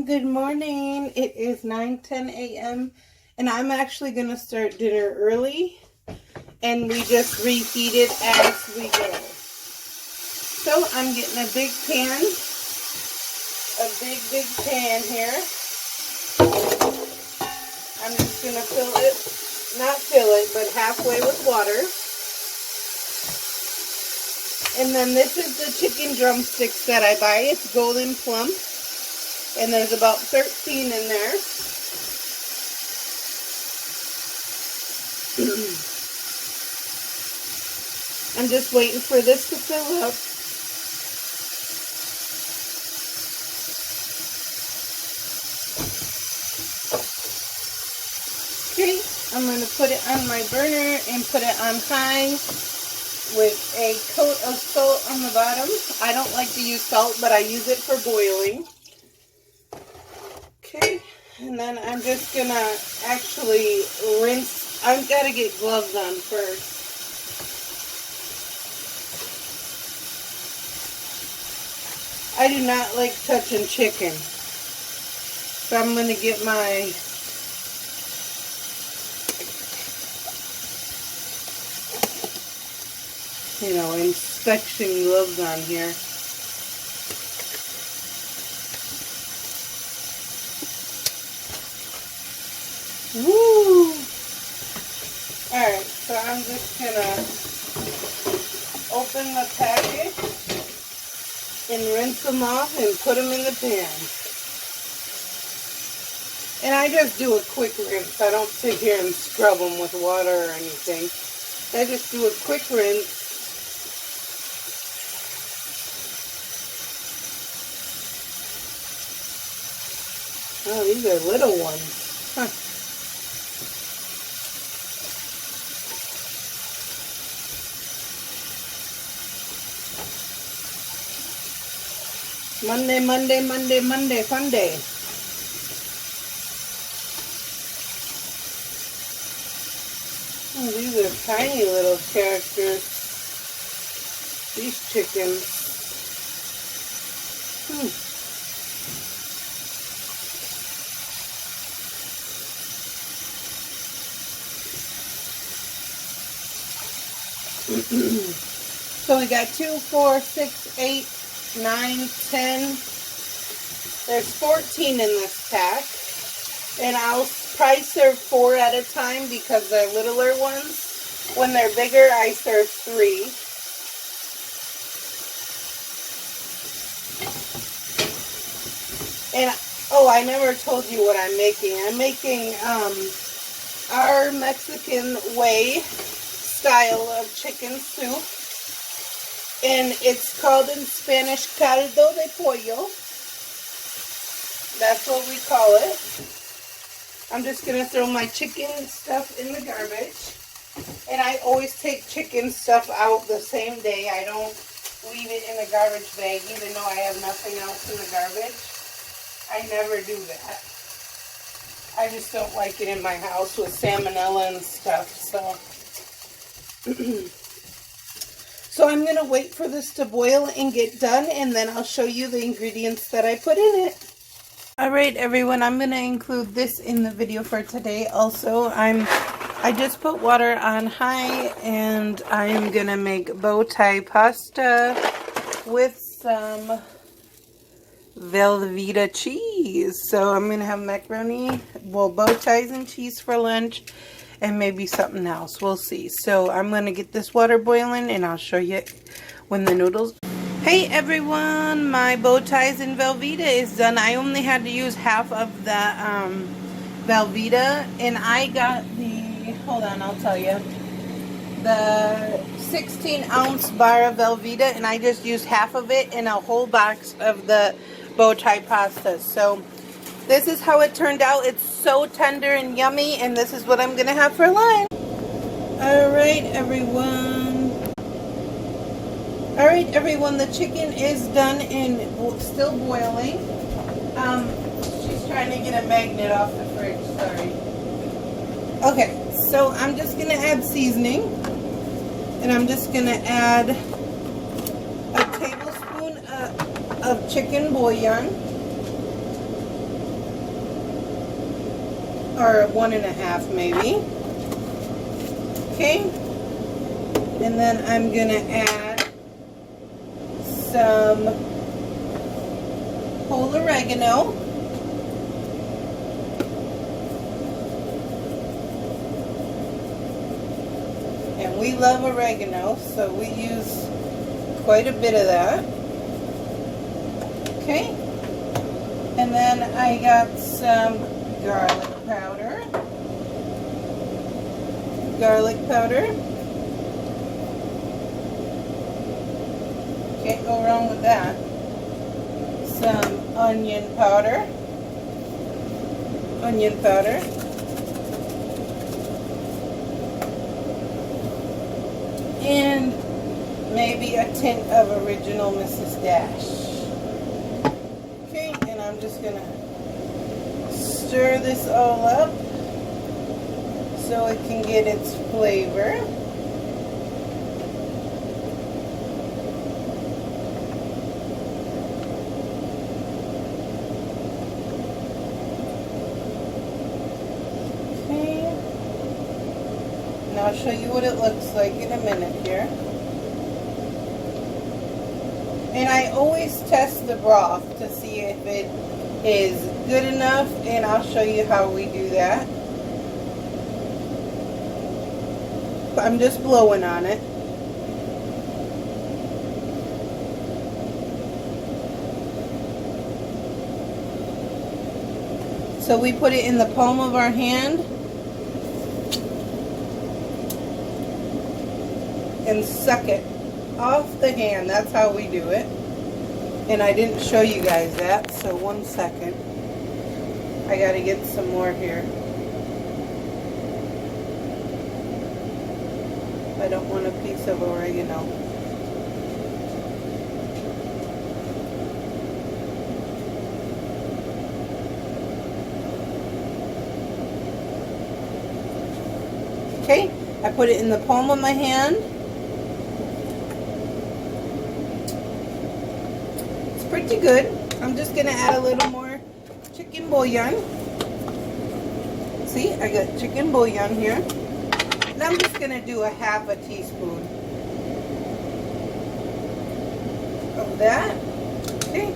Good morning. It is 9:10 a.m. and I'm actually going to start dinner early and we just reheat it as we go. So I'm getting a big pan here. I'm just going to fill it, but halfway with water. And then this is the chicken drumsticks that I buy. It's golden plump. And there's about 13 in there. I'm just waiting for this to fill up. Okay, I'm going to put it on my burner and put it on high with a coat of salt on the bottom. I don't like to use salt, but I use it for boiling. Okay, and then I'm just going to actually rinse. I've got to get gloves on first. I do not like touching chicken. So I'm going to get my inspection gloves on here. Woo! Alright, so I'm just gonna open the package and rinse them off and put them in the pan. And I just do a quick rinse. I don't sit here and scrub them with water or anything. I just do a quick rinse. Oh, these are little ones. Huh. Monday, fun day. Oh, these are tiny little characters. These chickens. So we got 2, 4, 6, 8, 9, 10. There's 14 in this pack. And I'll probably serve 4 at a time because they're littler ones. When they're bigger, I serve 3. And, oh, I never told you what I'm making. I'm making our Mexican way style of chicken soup. And it's called in Spanish caldo de pollo. That's what we call it. I'm just going to throw my chicken stuff in the garbage. And I always take chicken stuff out the same day. I don't leave it in a garbage bag, even though I have nothing else in the garbage. I never do that. I just don't like it in my house with salmonella and stuff, so... So I'm going to wait for this to boil and get done, and then I'll show you the ingredients that I put in it. Alright everyone, I'm going to include this in the video for today. Also, I just put water on high, and I'm going to make bow tie pasta with some Velveeta cheese. So I'm going to have macaroni, well, bow ties and cheese for lunch. And maybe something else. We'll see. So I'm going to get this water boiling and I'll show you when the noodles... Hey everyone! My bow ties and Velveeta is done. I only had to use half of the Velveeta. And I got the... Hold on, I'll tell you. The 16-ounce bar of Velveeta. And I just used half of it in a whole box of the bow tie pasta. So... this is how it turned out. It's so tender and yummy, and this is what I'm going to have for lunch. Alright, everyone, the chicken is done and still boiling. She's trying to get a magnet off the fridge, sorry. Okay, so I'm just going to add seasoning, and I'm just going to add a tablespoon of chicken bouillon. or 1.5 maybe. Okay, and then I'm gonna add some whole oregano. And we love oregano, so we use quite a bit of that. Okay, and then I got some garlic powder. Can't go wrong with that. Some onion powder. And maybe a tint of original Mrs. Dash. Okay, and I'm just gonna stir this all up so it can get its flavor. Okay, and I'll show you what it looks like in a minute here. And I always test the broth to see if it is good enough, and I'll show you how we do that. I'm just blowing on it. So we put it in the palm of our hand and suck it off the hand. That's how we do it. And I didn't show you guys that, so 1 second. I gotta get some more here. I don't want a piece of oregano. Okay, I put it in the palm of my hand. It's pretty good. I'm just gonna add a little more chicken bouillon. See, I got chicken bouillon here. And I'm just gonna do a half a teaspoon of that. Okay.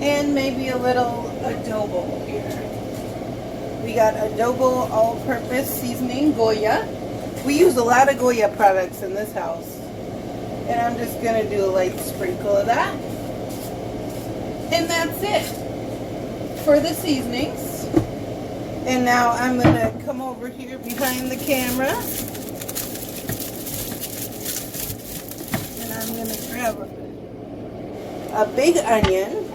And maybe a little adobo here. We got adobo all-purpose seasoning, Goya. We use a lot of Goya products in this house. And I'm just going to do a light sprinkle of that. And that's it for the seasonings. And now I'm going to come over here behind the camera. And I'm going to grab a big onion.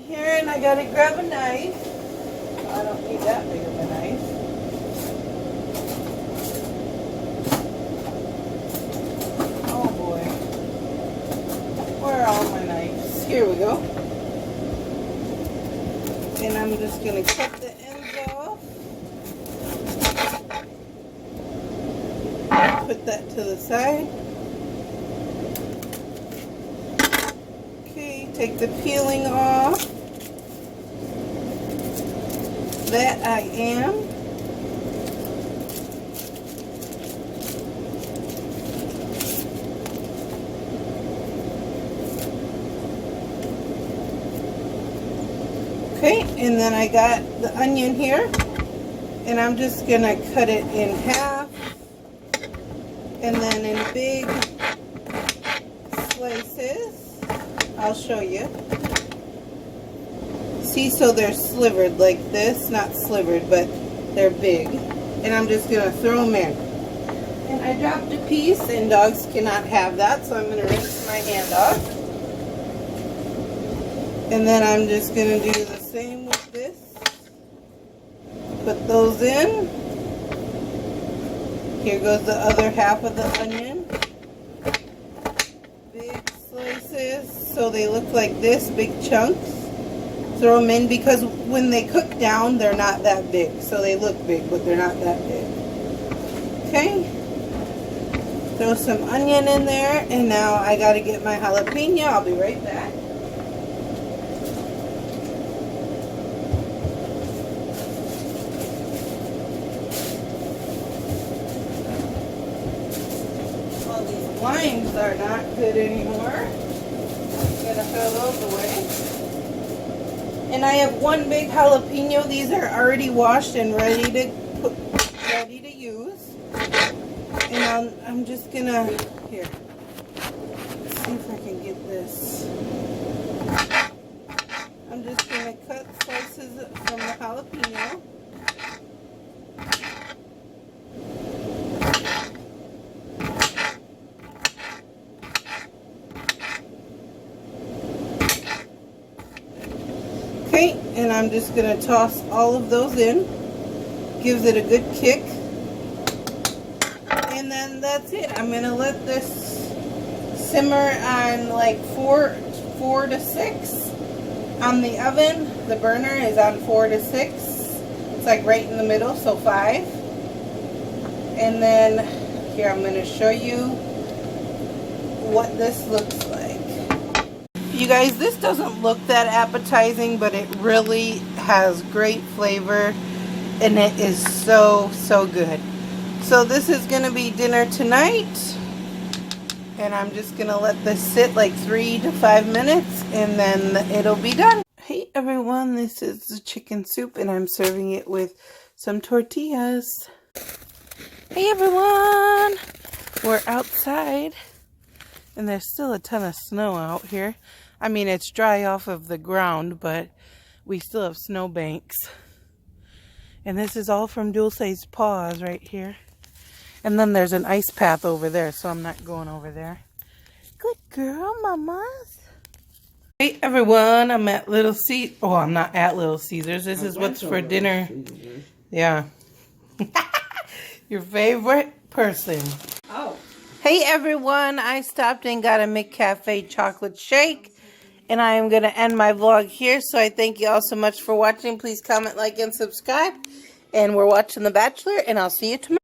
Here, and I gotta grab a knife. I don't need that big of a knife. Oh boy. Where are all my knives? Here we go. And I'm just gonna cut the ends off. Put that to the side. Okay, take the peeling off. That I am. Okay, and then I got the onion here, and I'm just gonna cut it in half, and then in big slices. I'll show you. See, so they're slivered like this, not slivered, but they're big. And I'm just gonna throw them in. And I dropped a piece, and dogs cannot have that, so I'm gonna rinse my hand off. And then I'm just gonna do the same with this. Put those in. Here goes the other half of the onion. Big slices, so they look like this, big chunks. Throw them in, because when they cook down, they're not that big. So they look big, but they're not that big. Okay. Throw some onion in there, and now I gotta get my jalapeno. I'll be right back. All these limes are not good anymore. I'm gonna throw those away. And I have one big jalapeno. These are already washed and ready to use. And I'm just gonna, here, let's see if I can get this. I'm just gonna cut slices from the jalapeno. Okay, and I'm just gonna toss all of those in. Gives it a good kick. And then that's it. I'm gonna let this simmer on like 4 to 6 on the oven. The burner is on 4 to 6. It's like right in the middle, so 5. And then here I'm gonna show you what this looks like. You guys, this doesn't look that appetizing, but it really has great flavor, and it is so good. So this is going to be dinner tonight, and I'm just going to let this sit like 3 to 5 minutes, and then it'll be done. Hey everyone, this is the chicken soup, and I'm serving it with some tortillas. Hey everyone, we're outside, and there's still a ton of snow out here. I mean, it's dry off of the ground, but we still have snow banks. And this is all from Dulce's paws right here. And then there's an ice path over there, so I'm not going over there. Good girl, mamas. Hey everyone, I'm at Little Caesars. Oh, I'm not at Little Caesars. This is what's for dinner. Yeah. Your favorite person. Oh. Hey everyone, I stopped and got a McCafe chocolate shake. And I am going to end my vlog here. So I thank you all so much for watching. Please comment, like, and subscribe. And we're watching The Bachelor. And I'll see you tomorrow.